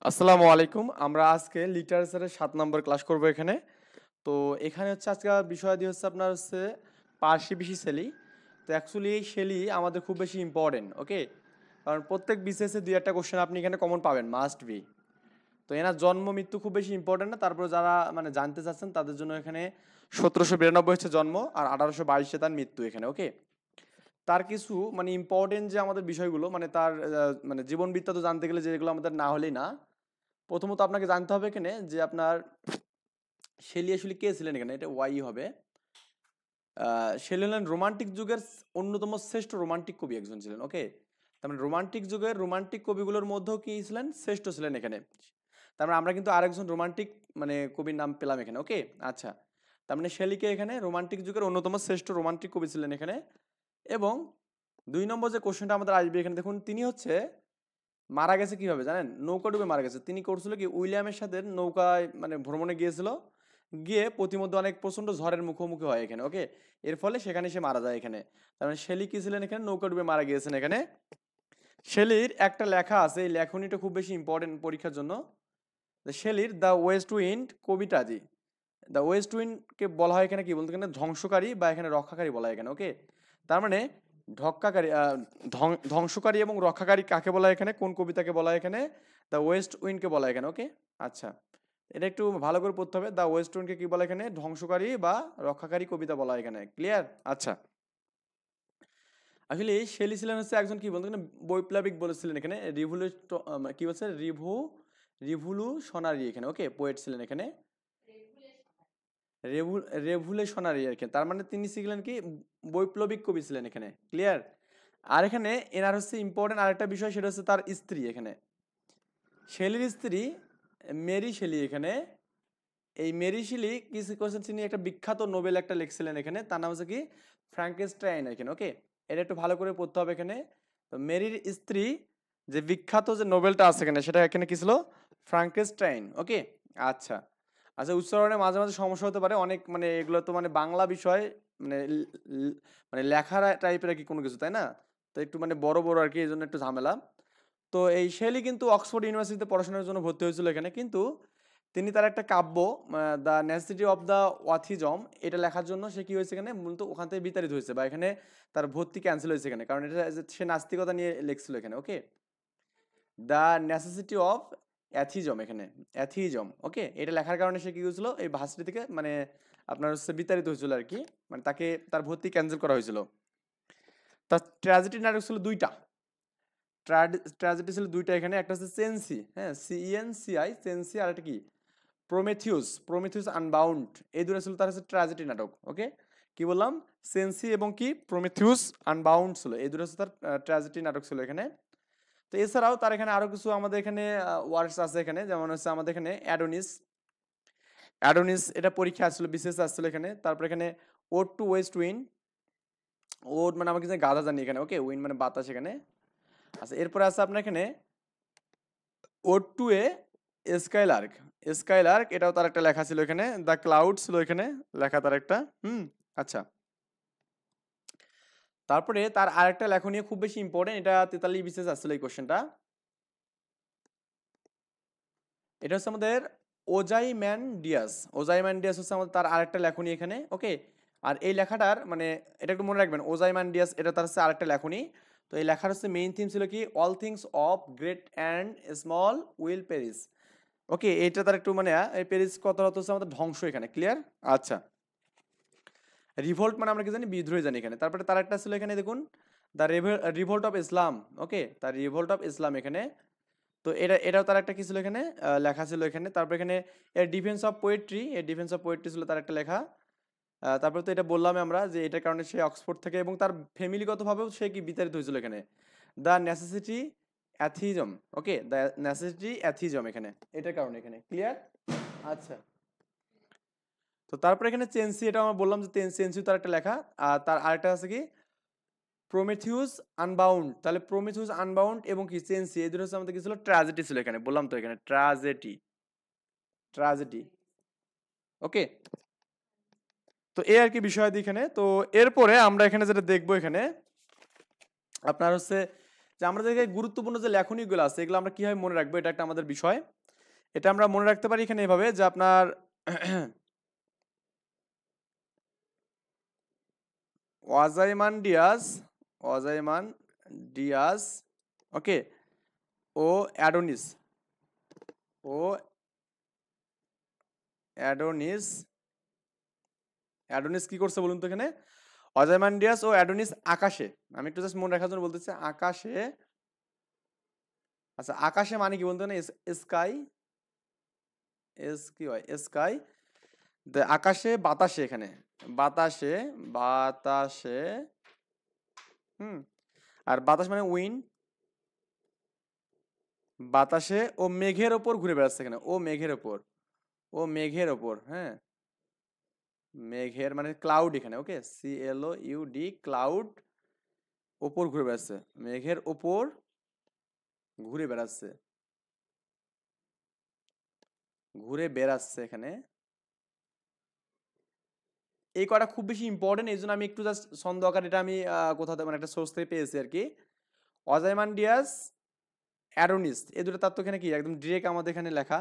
আসসালামু আলাইকুম। আমরা আজকে লিটারেচারের ৭ নম্বর ক্লাস করব এখানে। তো এখানে হচ্ছে আজকে বিষয়াদি হচ্ছে আপনার হচ্ছে পার্সি বিশি শেলী। তো অ্যাকচুয়ালি এই শেলী আমাদের খুব বেশি ইম্পর্টেন্ট, ওকে? কারণ প্রত্যেক বিসিএসে ২-১টা কোশ্চেন আপনি এখানে কমন পাবেন, মাস্ট বি। তো এনার জন্ম মৃত্যু খুব বেশি ইম্পর্টেন্ট না, তারপরে যারা মানে জানতে চাচ্ছেন তাদের জন্য এখানে ১৭৯২ হচ্ছে জন্ম আর ১৮২২ তার মৃত্যু এখানে, ওকে? তার কিছু মানে ইম্পর্টেন্ট যে আমাদের বিষয়গুলো মানে তার মানে জীবন বৃত্তান্ত জানতে গেলে যেগুলো আমাদের না হলেই না। প্রথমত আপনাকে জানতে হবে এখানে যে আপনার শেলী আসলে কে ছিলেন, এখানে এটা ওয়াই হবে। শেলী হলেন রোমান্টিক যুগের অন্যতম শ্রেষ্ঠ রোমান্টিক কবি একজন ছিলেন, ওকে? তার মানে রোমান্টিক যুগের রোমান্টিক কবিগুলোর মধ্যেও কি ছিলেন, শ্রেষ্ঠ ছিলেন এখানে। তার মানে আমরা কিন্তু আরেকজন রোমান্টিক মানে কবির নাম পেলাম এখানে, ওকে? আচ্ছা, তার মানে শেলীকে এখানে রোমান্টিক যুগের অন্যতম শ্রেষ্ঠ রোমান্টিক কবি ছিলেন এখানে। এবং ২ নম্বর যে কোশ্চেনটা আমাদের আসবে এখানে, দেখুন তিনি হচ্ছে মারা গেছে কিভাবে জানেন? নৌকা ডুবে মারা গেছে। তিনি করছিল কি, উইলিয়ামের সাথে নৌকায় মানে ভ্রমণে গিয়েছিল। গিয়ে প্রতিমধ্যে অনেক প্রচন্ড ঝড়ের মুখোমুখি হয় এখানে, ওকে? এর ফলে সেখানে সে মারা যায় এখানে। তার মানে শেলী কি ছিলেন এখানে, নৌকা ডুবে মারা গিয়েছেন এখানে। শেলীর একটা লেখা আছে, এই লেখনীটা খুব বেশি ইম্পর্টেন্ট পরীক্ষার জন্য। শেলীর দ্য ওয়েস্ট উইন্ড কবিতাটি, দ্য ওয়েস্ট উইন্ডকে বলা হয় এখানে কি বলতে, এখানে ধ্বংসকারী বা এখানে রক্ষাকারী বলা হয় এখানে, ওকে? তার মানে ঢক্কাকারী ধ্বংসকারী এবং রক্ষাকারী কাকে বলা হয় এখানে, কোন কবিতাকে বলা হয় এখানে? দ্য ওয়েস্ট উইন্ডকে বলা হয় এখানে, ওকে? আচ্ছা, এটা একটু ভালো করে পড়তে হবে। দ্য ওয়েস্ট উইন্ডকে কি বলা হয় এখানে? ধ্বংসকারী বা রক্ষাকারী কবিতা বলা হয় এখানে, ক্লিয়ার? আচ্ছা, আসলে শেলী ছিলেন হচ্ছে একজন কি বলতো এখানে বৈপ্লবিক বলেছিলেন এখানে, কি বলছে, রিভুলুশনারি এখানে, ওকে? পোয়েট ছিলেন এখানে, রেভুলেশনারি আর কি। তার মানে তিনি ছিলেন কি, বৈপ্লবিক কবি ছিলেন এখানে, ক্লিয়ার? আর এখানে এনার হচ্ছে ইম্পর্টেন্ট আরেকটা বিষয়, সেটা হচ্ছে তার স্ত্রী এখানে, শেলীর স্ত্রী মেরি শেলী এখানে। এই মেরি শেলী কি করেছেন, তিনি একটা বিখ্যাত নোবেল একটা লিখছিলেন এখানে, তার নাম হচ্ছে কি ফ্র্যাঙ্কেনস্টাইন এখানে, ওকে? এটা একটু ভালো করে পড়তে হবে এখানে। তো মেরির স্ত্রী যে বিখ্যাত যে নোবেলটা আছে এখানে, সেটা এখানে কি ছিল, ফ্র্যাঙ্কেনস্টাইন, ওকে? আচ্ছা, আচ্ছা, উচ্চারণে মাঝে মাঝে সমস্যা হতে পারে অনেক, মানে এগুলো তো মানে বাংলা বিষয়, মানে মানে লেখার টাইপের আর কি কোনো কিছু, তাই না? তো একটু মানে বড় বড় আর কি, এই জন্য একটু ঝামেলা। তো এই শেলী কিন্তু অক্সফোর্ড ইউনিভার্সিটিতে পড়াশোনার জন্য ভর্তি হয়েছিল এখানে, কিন্তু তিনি তার একটা কাব্য দ্য নেসেসিটি অফ দ্য ওয়াথিজম, এটা লেখার জন্য সে কি হয়েছে এখানে, মূলত ওখান থেকে বিতাড়িত হয়েছে, বা এখানে তার ভর্তি ক্যান্সেল হয়েছে এখানে, কারণ এটা সে নাস্তিকতা নিয়ে লিখছিল এখানে, ওকে? দ্য নেসেসিটি অফ অ্যাথিজম এখানে, অ্যাথিজম, ওকে? এটা লেখার কারণে সে কি হয়েছিল, এই ভার্সিটি থেকে মানে আপনার হচ্ছে বিতাড়িত হয়েছিল আর কি, মানে তাকে তার ভর্তি ক্যান্সেল করা হয়েছিল। তার ট্র্যাজেডি নাটক ছিল ২টা। ট্র্যাজেডি ছিল ২টা এখানে, একটা হচ্ছে চেনসি, হ্যাঁ, CENCI চেনসি, আর একটা কি প্রমিথিউস আনবাউন্ড। এই দুটো ছিল তার হচ্ছে ট্র্যাজেডি নাটক, ওকে? কি বললাম, সেন্সি এবং কি প্রমিথিউস আনবাউন্ড ছিল, এই দুটো হচ্ছে তার ট্র্যাজেডি নাটক ছিল এখানে। তো এছাড়াও তার এখানে আরো কিছু আমাদের এখানে ওয়ার্কস আছে এখানে, যেমন হচ্ছে আমাদের এখানে অ্যাডোনিস। অ্যাডোনিস এটা পরীক্ষা আসছিল, বিশেষ আসছিল এখানে। তারপর এখানে ode to west wind, ode মানে আমাকে গাধা জানি এখানে, ওকে? উইন্ড মানে বাতাস এখানে। আচ্ছা, এরপরে আছে আপনার এখানে ode to a skylark. Skylark এটাও তার একটা লেখা ছিল এখানে। দ্য ক্লাউড ছিল এখানে লেখা তার একটা। আচ্ছা, তারপরে তার আরেকটা লেখনীয় খুব বেশি ইম্পর্টেন্ট, এটা 43 বিশেষ আসলে এই কোশ্চেনটা। এটা হচ্ছে আমাদের ওজাইম্যান্ডিয়াস। ওজাইম্যান্ডিয়াস হচ্ছে আমাদের তার আরেকটা লেখনী এখানে, ওকে? আর এই লেখাটার মানে এটা একটু মনে রাখবেন, ওজাইম্যান্ডিয়াস এটা তার হচ্ছে আরেকটা লেখনী। তো এই লেখার হচ্ছে মেইন থিম ছিল কি, all things of great and small will perish, okay? এইটা তার একটু মানে এই পেরিস কত হচ্ছে আমাদের ধ্বংস এখানে, ক্লিয়ার? আচ্ছা, রিভোল্ট মানে আমরা কি জানি, বিদ্রোহী জানি এখানে। তারপরে তার একটা ছিল এখানে, দেখুন দ্য রিভোল্ট অফ ইসলাম, ওকে? তার রিভোল্ট অফ ইসলাম এখানে। তো এটাও তার একটা কি ছিল এখানে, লেখা ছিল এখানে। তারপর এখানে এর ডিফেন্স অফ পোয়েট্রি, এর ডিফেন্স অফ পোয়েট্রি ছিল তার একটা লেখা। তারপরে তো এটা বললাম আমরা যে এটার কারণে সে অক্সফোর্ড থেকে এবং তার ফ্যামিলিগতভাবেও সে কি বিতাড়িত হয়েছিল এখানে। The necessity atheism, okay? The necessity atheism এখানে, এটার কারণে এখানে, ক্লিয়ার? আচ্ছা, তো তারপরে এখানে চেনসি, এটা আমরা বললাম যে চেনসি তার একটা লেখা। আর তার আরেকটা আছে কি প্রমিথিউস আনবাউন্ড। তাহলে প্রমিথিউস আনবাউন্ড এবং কি চেনসি, এই দুটো হচ্ছে আমাদের কি ছিল, ট্র্যাজেডি ছিল এখানে, বললাম তো এখানে ট্র্যাজেডি, ট্র্যাজেডি, ওকে? তো এই আর কি বিষয় এখানে। তো এরপরে আমরা এখানে যেটা দেখবো এখানে আপনার হচ্ছে যে আমরা যে গুরুত্বপূর্ণ যে লেখনীগুলো আছে এগুলো আমরা কিভাবে মনে রাখবো, এটা একটা আমাদের বিষয়। এটা আমরা মনে রাখতে পারি এখানে এভাবে যে আপনার ওয়াজাইমান ডিয়াস, ওকে, ও অ্যাডোনিস, ও অ্যাডোনিস, অ্যাডোনিস কি করছে বলুন তো এখানে, অজাইমান্ডিয়াস ও অ্যাডোনিস আকাশে, আমি একটু জাস্ট মনে রাখার জন্য বলতেছি আকাশে, আচ্ছা আকাশে মানে কি বলতে না, স্কাই, এস কি হয় স্কাই, আকাশে বাতাসে, এখানে বাতাসে, বাতাসে, হুম, আর বাতাস মানে উইন্ড, বাতাসে ও মেঘের ওপর ঘুরে বেড়াচ্ছে, এখানে ও মেঘের ওপর, ও মেঘের ওপর, হ্যাঁ, মেঘের মানে ক্লাউড এখানে, ওকে, CLOUD, ক্লাউড, ওপর ঘুরে বেড়াচ্ছে, মেঘের ওপর ঘুরে বেড়াচ্ছে, ঘুরে বেড়াচ্ছে এখানে। এই কটা খুব বেশি ইম্পর্টেন্ট, এই জন্য আমি একটু জাস্ট ছন্দ আকার এটা আমি কোথাও মানে একটা সোর্স থেকে পেয়েছি আর কি। অজাইমান্ডিয়াস, অ্যাডোনিস, এই দুটো তার তো এখানে কি একদম ডিরেক্ট আমাদের এখানে লেখা।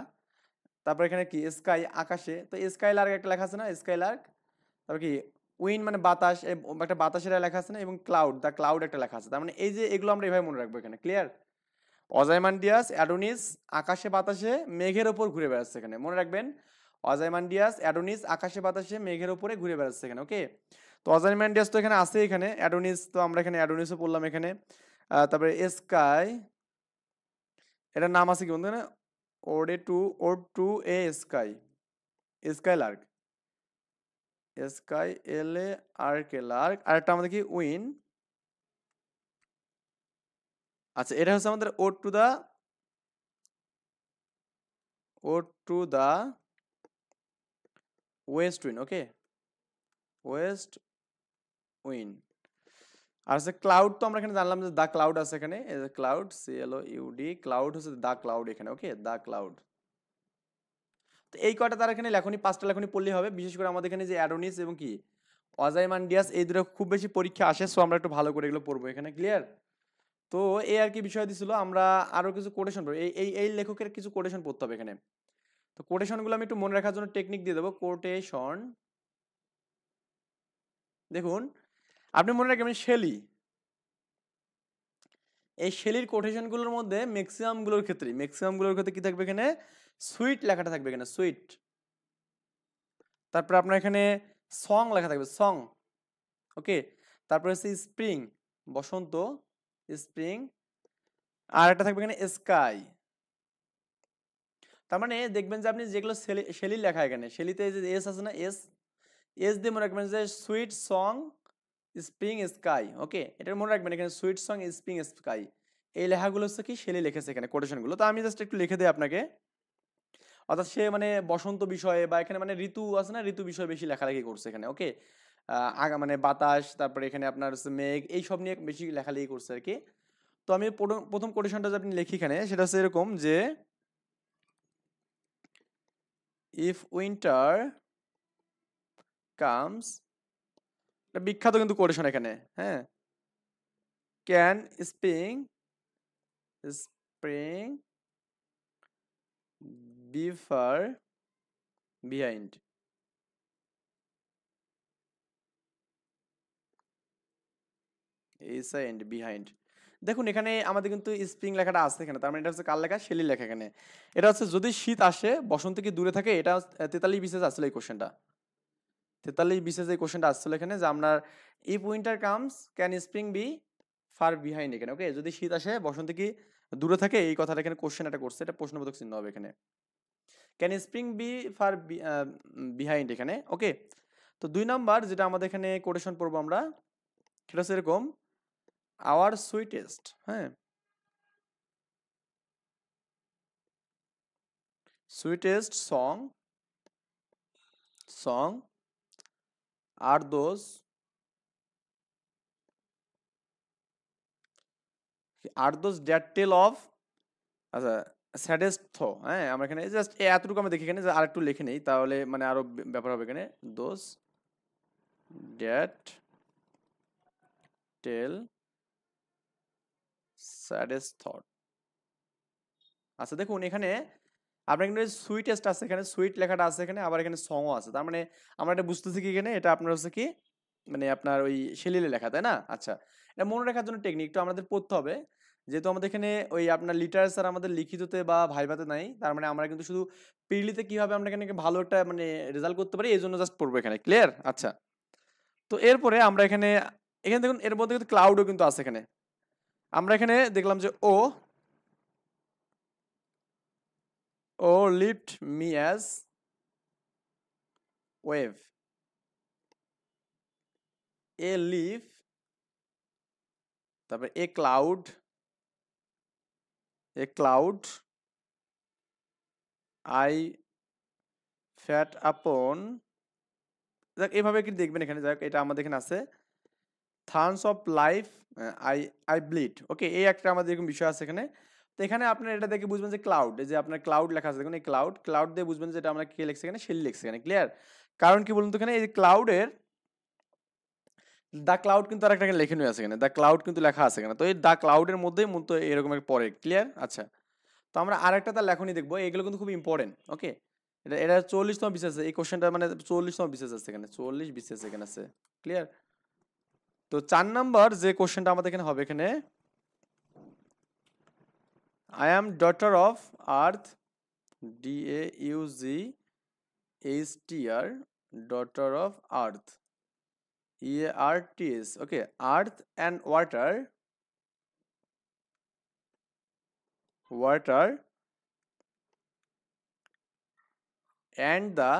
তারপর এখানে কি স্কাই, আকাশে, তো স্কাই লার্ক একটা লেখা আছে না, স্কাই লার্ক। তারপর কি উইন্ড মানে বাতাস, একটা বাতাসের লেখা আছে না, এবং ক্লাউড, দ্য ক্লাউড একটা লেখা আছে। তার মানে এই যে এগুলো আমরা এভাবে মনে রাখবো এখানে, ক্লিয়ার। অজাইমান্ডিয়াস, অ্যাডোনিস, আকাশে বাতাসে মেঘের ওপর ঘুরে বেড়াচ্ছে, এখানে মনে রাখবেন। অজাইমান্ডিয়াস, অ্যাডোনিস, আকাশে বাতাসে মেঘের উপরে ঘুরে বেড়াচ্ছে এখানে, ওকে। তো অজাইমান্ডিয়াস তো এখানে আছে, এখানে অ্যাডোনিস তো আমরা এখানে অ্যাডোনিসও পড়লাম এখানে। তারপরে স্কাই, এটার নাম আছে কি বলতে না, ode to a sky, skylark, sky LARK, lark. আর একটা আমাদের কি উইন, আচ্ছা এটা হচ্ছে আমাদের ode to the west wind, okay, west wind. আর হচ্ছে ক্লাউড, তো আমরা এখানে জানলাম যে দা ক্লাউড আছে এখানে, এই যে ক্লাউড, CLOUD, ক্লাউড হচ্ছে দা ক্লাউড এখানে, ওকে, দা ক্লাউড। তো এই কয়টা তার এখানে লেখনি, 5টা লেখনি পড়লেই হবে। বিশেষ করে আমাদের এখানে যে অ্যাডোনিস এবং কি অজাইমান্ডিয়াস, এই দুটো খুব বেশি পরীক্ষা আসে, সো আমরা একটু ভালো করে এগুলো পড়বো এখানে, ক্লিয়ার। তো এই আর কি বিষয় দিছিল, আমরা আরো কিছু কোটেশন পড়বো, এই লেখকের কিছু কোটেশন পড়তে হবে এখানে। তো কোটেশনগুলো আমি একটু মনে রাখার জন্য টেকনিক দিয়ে দেবো, কোটেশন। দেখুন, আপনি মনে রাখবেন শেলি, এই শেলির কোটেশনগুলোর মধ্যে ম্যাক্সিমামগুলোর ক্ষেত্রে কি থাকবে এখানে, সুইট লেখাটা থাকবে এখানে, সুইট। তারপর আপনার এখানে সং লেখা থাকবে, সং, ওকে। তারপর হচ্ছে স্প্রিং, বসন্ত, স্প্রিং। আর একটা থাকবে এখানে স্কাই। তার মানে দেখবেন যে আপনি যেগুলো শেলি লেখা এখানে, শেলিতে যে এস আছে না, এস, এস দিয়ে মনে রাখবেন যে সুইট সং স্প্রিং স্কাই, ওকে, এটা মনে রাখবেন এখানে সুইট সং স্প্রিং স্কাই, এই লেখাগুলো হচ্ছে কি শেলি লিখেছে এখানে কোটেশনগুলো। তো আমি জাস্ট একটু লিখে দিই আপনাকে। অর্থাৎ সে মানে বসন্ত বিষয়ে বা এখানে মানে ঋতু আছে না, ঋতু বিষয়ে বেশি লেখালেখি করছে এখানে, ওকে। আগা মানে বাতাস, তারপরে এখানে আপনার হচ্ছে মেঘ, এই সব নিয়ে বেশি লেখালেখি করছে আর কি। তো আমি প্রথম কোটেশনটা যে আপনি লিখি এখানে, সেটা হচ্ছে এরকম যে ইফ উইন্টার কামস, এটা বিখ্যাত কিন্তু কোটেশন এখানে, হ্যাঁ, can spring, spring be far behind, and behind. দেখুন এখানে আমাদের কিন্তু স্প্রিং লেখাটা আছে এখানে, তার মানে এটা হচ্ছে কার লেখা, শেলি লেখা এখানে। এটা হচ্ছে যদি শীত আসে বসন্ত কি দূরে থাকে, এটা 43 বিশেষ আসলে এই কোশ্চেনটা, 43 বিশেষ এই কোশ্চেনটা আসলে এখানে, যে আপনার if winter comes can spring be far behind এখানে, ওকে, যদি শীত আসে বসন্ত কি দূরে থাকে, এই কথাটা এখানে কোশ্চেন এটা করছে, এটা প্রশ্নবোধক চিহ্ন হবে এখানে, can spring be far behind এখানে, ওকে। তো 2 নাম্বার যেটা আমাদের এখানে কোটেশন পড়বো আমরা, সেটা হচ্ছে এরকম, আওয়ার সুইটেস্ট, হ্যাঁ, sweetest song are those that tell of, আচ্ছা, স্যাডেস্ট থ, হ্যাঁ, আমরা এখানে জাস্ট এতটুকু আমরা দেখি এখানে, যে আরেকটু লিখে নেই তাহলে মানে আরো ব্যাপার হবে এখানে, those that tell saddest thought. আচ্ছা দেখুন এখানে আপনার কিন্তু সুইটেস্ট আছে, এখানে সুইট লেখাটা আছে এখানে, আবার এখানে সংও আছে। তার মানে আমরা এটা বুঝতেছি কি এখানে এটা আপনার হচ্ছে কি মানে আপনার ওই শেলিলে লেখা, তাই না? আচ্ছা, এটা মনে রাখার জন্য টেকনিক একটু আমাদের পড়তে হবে। যেহেতু আমাদের এখানে ওই আপনার লিটারেচার আমাদের লিখিততে বা ভাইভাতে নাই, তার মানে আমরা কিন্তু শুধু পিরলিতে কিভাবে আমরা এখানে ভালো একটা মানে রেজাল্ট করতে পারি এই জন্য জাস্ট পড়বো এখানে। ক্লিয়ার? আচ্ছা, তো এরপরে আমরা এখানে এখানে দেখুন এর মধ্যে কিন্তু ক্লাউডও কিন্তু আছে এখানে। আমরা এখানে দেখলাম যে ও lift me as wave, a leaf, তারপরে এ ক্লাউড আই ফ্যাট আপন, দেখ এভাবে কি দেখবেন এখানে, যাক এটা আমাদের এখানে আছে thorns of life I I bleed. Okay, এই একটা আমাদের এরকম বিষয় আছে এখানে। তো এখানে আপনার এটা দেখে বুঝবেন যে ক্লাউড, এই যে আপনার ক্লাউড লেখা আছে দেখুন, এই ক্লাউড দিয়ে বুঝবেন যে এটা আমরা কে লিখছি এখানে, শেলি লিখছি এখানে। ক্লিয়ার? কারণ কি বলুন তো, এখানে এই যে ক্লাউডের দ্য ক্লাউড কিন্তু আর একটা লেখানো আছে এখানে, দ্য ক্লাউড কিন্তু লেখা আছে এখানে। তো এই দ্য ক্লাউডের মধ্যেই মূলত এরকম একটা পড়ে। ক্লিয়ার? আচ্ছা, তো আমরা আরেকটা তার লেখনি দেখবো, এগুলো কিন্তু খুব ইম্পর্টেন্ট। ওকে, এটা 40তম বিশেষ আছে এই কোশ্চেনটা, মানে 40তম বিশেষ আছে এখানে, 40 বিশেষ এখানে আছে। ক্লিয়ার? তো 4 নাম্বার যে কোশ্চেনটা আমাদের এখানে হবে এখানে, I am daughter of earth, DAUGHTR, daughter of earth, EARTS। Okay, earth and water and the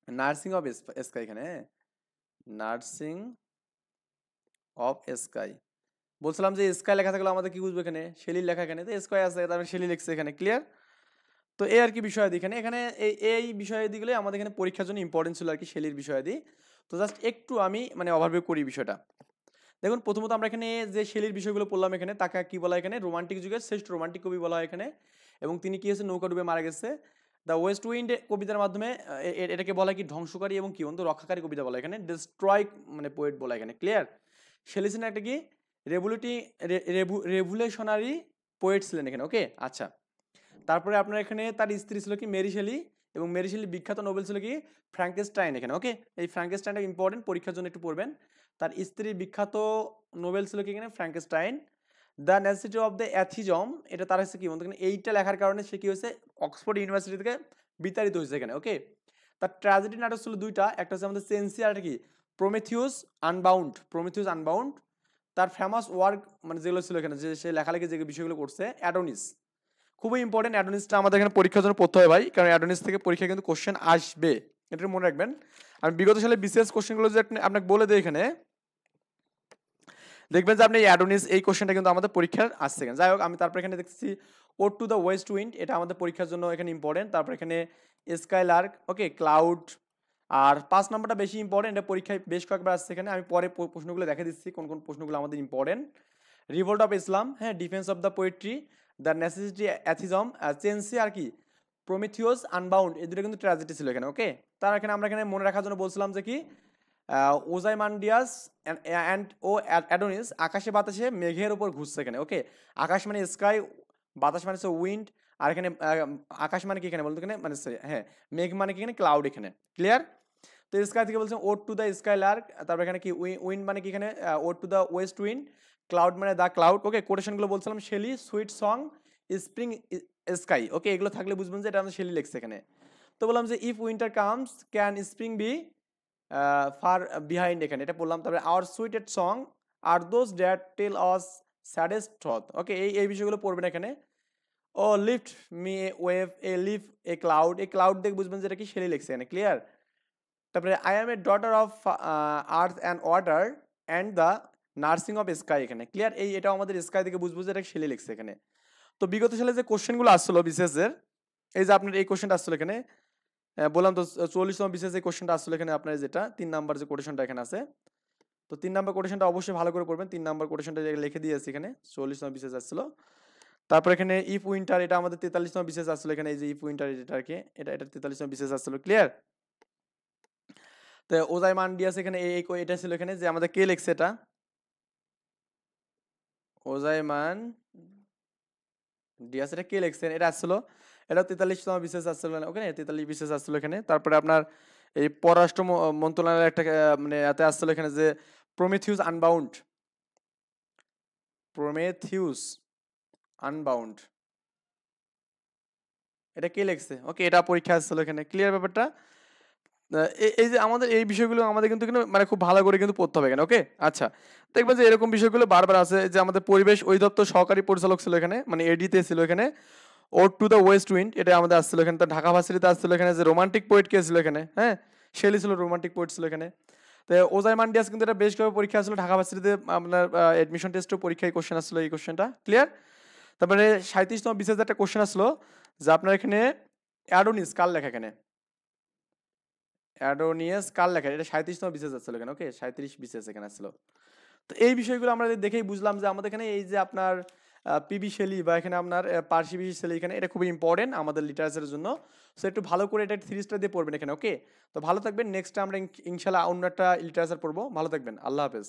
nursing of sky, এখানে নার্সিং অফ স্কাই। বলছিলাম যে স্কাই লেখা থাকলে আমাদের কি বুঝবো এখানে, শেলি লেখা এখানে, তো স্কাই আছে তারপরে শেলি লিখছে এখানে। ক্লিয়ার? তো এই আর কি বিষয়াদি এখানে, এই বিষয়াদিগুলো আমাদের এখানে পরীক্ষার জন্য ইম্পর্টেন্ট ছিল আর কি, শেলির বিষয়াদি। তো জাস্ট একটু আমি মানে ওভারভিউ করি বিষয়টা। দেখুন প্রথমত আমরা এখানে যে শেলির বিষয়গুলো পড়লাম এখানে, তাকে কি বলা হয় এখানে, রোমান্টিক যুগের শ্রেষ্ঠ রোমান্টিক কবি বলা হয় এখানে। এবং তিনি কি হয়েছে, নৌকা ডুবে মারা গেছে। দ্য ওয়েস্ট উইন্ড কবিতার মাধ্যমে এটাকে বলা হয় কি, ধ্বংসকারী এবং কি বন্ধু রক্ষাকারী কবিতা বলা হয় এখানে, ডিস্ট্রয় মানে পোয়েট বলা হয় এখানে। ক্লিয়ার? শেলি ছিলেন একটা কি রেভুলেশনারি পোয়েট ছিলেন এখানে। ওকে, আচ্ছা, তারপরে আপনার এখানে তার স্ত্রী ছিল কি মেরি শেলি, এবং মেরি শেলির বিখ্যাত নোবেল ছিল কি ফ্র্যাঙ্কেনস্টাইন এখানে। ওকে, এই ফ্র্যাঙ্কেনস্টাইনটা ইম্পর্টেন্ট, পরীক্ষার জন্য একটু পড়বেন। তার স্ত্রীর বিখ্যাত নোবেল ছিল কি এখানে Frankenstein. The necessity of the atheism, এটা তার হচ্ছে কি বলতে এখানে, এইটা লেখার কারণে সে কি হয়েছে অক্সফোর্ড ইউনিভার্সিটি থেকে বিতাড়িত হয়েছে এখানে। ওকে, তার ট্র্যাজেডি নাটক ছিল দুইটা, একটা হচ্ছে আমাদের সেন্সি, আর কি প্রমিথিউস আনবাউন্ড। তার ফেমাস ওয়ার্ক মানে যেগুলো ছিল এখানে, যে সে লেখালেখি যে বিষয়গুলো করছে, অ্যাডোনিস। খুবই ইম্পর্টেন্ট, অ্যাডোনিসটা আমাদের এখানে পরীক্ষার জন্য পড়তে হয় ভাই, কারণ অ্যাডোনিস থেকে পরীক্ষা কিন্তু কোশ্চেন আসবে, এটা মনে রাখবেন। আমি বিগত সালে বিসিএস কোশ্চেনগুলো যে আপনাকে বলে দিই এখানে, দেখবেন যে আপনি অ্যাডোনিস এই কোশ্চেনটা কিন্তু আমাদের পরীক্ষার আসছে এখানে। যাই হোক, আমি তারপর এখানে দেখতেছি ode to the west wind, এটা আমাদের পরীক্ষার জন্য এখানে ইম্পর্টেন্ট। তারপর এখানে স্কাইলার্ক, ওকে, ক্লাউড। আর 5 নাম্বারটা বেশি ইম্পর্টেন্ট, এটা পরীক্ষায় বেশ কয়েকবার আসছে এখানে, আমি পরে প্রশ্নগুলো দেখে দিচ্ছি কোন কোন প্রশ্নগুলো আমাদের ইম্পর্টেন্ট। রিভোল্ট অফ ইসলাম, হ্যাঁ, defence of the poetry, the necessity atheism, চেন্সি, আর কি প্রমিথিউস আনবাউন্ড, এই দুটো কিন্তু ট্র্যাজেডি ছিল এখানে। ওকে, তার এখানে আমরা এখানে মনে রাখার জন্য বলছিলাম যে কি ওজাইমান্ডিয়াস অ্যান্ড অ্যাডোনিস আকাশে বাতাসে মেঘের উপর ঘুরছে এখানে। ওকে, আকাশ মানে স্কাই, বাতাস মানে হচ্ছে উইন্ড, আর এখানে আকাশ মানে কি এখানে বলতে এখানে মানে হ্যাঁ, মেঘ মানে কি এখানে ক্লাউড এখানে। ক্লিয়ার? তো স্কাই থেকে বলছেন ode to the skylark, তারপর এখানে কি উইন্ড মানে কি এখানে ode to the west wind, cloud মানে দ্য ক্লাউড। ওকে, কোটেশনগুলো বলছিলাম Shelley, sweet song, spring sky. Okay, এগুলো থাকলে বুঝবেন যে এটা আমাদের শেলি লেখছে এখানে। তো বললাম যে if winter comes can spring be far behind, এখানে এটা বললাম। তারপরে our sweetest song are those that tell us saddest thought. Okay, এই বিষয়গুলো পড়বেন এখানে। O lift me a wave, a leaf a cloud, এই ক্লাউড দেখে বুঝবেন যে এটা কি শেলি লেখছে এখানে। ক্লিয়ার? তারপরে I am A daughter of earth and water and the nursing of sky এখানে। ক্লিয়ার? এটাও আমাদের স্কাই থেকে বুঝবো যে এটা শেলি লিখছে এখানে। তো বিগত সালে যে কোশ্চেনগুলো আসছিল বিশেষের, এই যে আপনার এই কোশ্চেনটা আসছিল এখানে, বললাম তো 40তম বিশেষ এই কোশ্চেনটা আসছিল এখানে আপনার, যেটা 3 নাম্বার যে কোটেশনটা এখানে আছে। তো 3 নাম্বার কোটেশনটা অবশ্যই ভালো করে পড়বেন, 3 নাম্বার কোটেশনটা লিখে দিয়েছি এখানে, 40তম বিশেষ আসছিল। তারপর এখানে ইফ উইন্টার, এটা আমাদের 43তম বিশেষ আসছিল এখানে, এই যে ইফ উইন্টার এটা আর কি, এটা 43তম বিশেষ আসছিল। ক্লিয়ার? তো ওজাইমান্ডিয়াস এখানে এটা ছিল এখানে, যে আমাদের কে লিখছে এটা, ওজাইমান ডিয়াস, এটা কে লিখছেন? এটা আসছিল, এটা 43তম বিশেষ আসছিল ওখানে, 43 বিশেষ আসছিল এখানে। তারপরে আপনার এই পররাষ্ট্র মন্ত্রণালয়ের একটা মানে এতে আসছিল এখানে যে প্রমিথিউস আনবাউন্ড, প্রমেথিউস আনবাউন্ড, এটা কে লিখছে? ওকে, এটা পরীক্ষা আসছিল এখানে। ক্লিয়ার ব্যাপারটা? এই যে আমাদের এই বিষয়গুলো আমাদের কিন্তু মানে খুব ভালো করে কিন্তু পড়তে হবে এখানে। ওকে, আচ্ছা, দেখবেন যে এরকম বিষয়গুলো বারবার আছে। যে আমাদের পরিবেশ অধিদপ্তর সহকারী পরিচালক ছিল এখানে, মানে এডিতে ছিল এখানে। ওর টু দ্য ওয়েস্ট উইন্ড, এটা আমাদের আসছিল এখানে। তো ঢাকা ভার্সিটিতে আসছিল এখানে যে রোমান্টিক পোয়েট কে ছিল এখানে, হ্যাঁ, শেলি ছিল রোমান্টিক পোয়েট ছিল এখানে। তো ওজাইমান্ডিয়াস কিন্তু এটা বেশ কয়েকবার পরীক্ষা আসলো ঢাকা ভার্সিটিতে, আপনার এডমিশন টেস্টও পরীক্ষায় কোশ্চেন আসলো এই কোশ্চেনটা। ক্লিয়ার? তারপরে 37তম বিশেষ একটা কোশ্চেন আসলো যে আপনার এখানে অ্যাডোনিস কার লেখা এখানে, অ্যাডোনিয়াস কার লেখা, এটা 37তম বিশেষ আসছিল এখানে। ওকে, 37 বিশেষ এখানে আসছিল। তো এই বিষয়গুলো আমরা দেখেই বুঝলাম যে আমাদের এখানে এই যে আপনার পিবি শেলি বা এখানে আপনার পার্সি বিশি শেলি এখানে, এটা খুবই ইম্পর্টেন্ট আমাদের লিটারেচারের জন্য। সো একটু ভালো করে এটা সিরিজটা দিয়ে পড়বেন এখানে। ওকে, তো ভালো থাকবেন। নেক্সট আমরা ইনশাল্লাহ অন্য একটা লিটারেচার পড়বো। ভালো থাকবেন, আল্লাহ হাফেজ।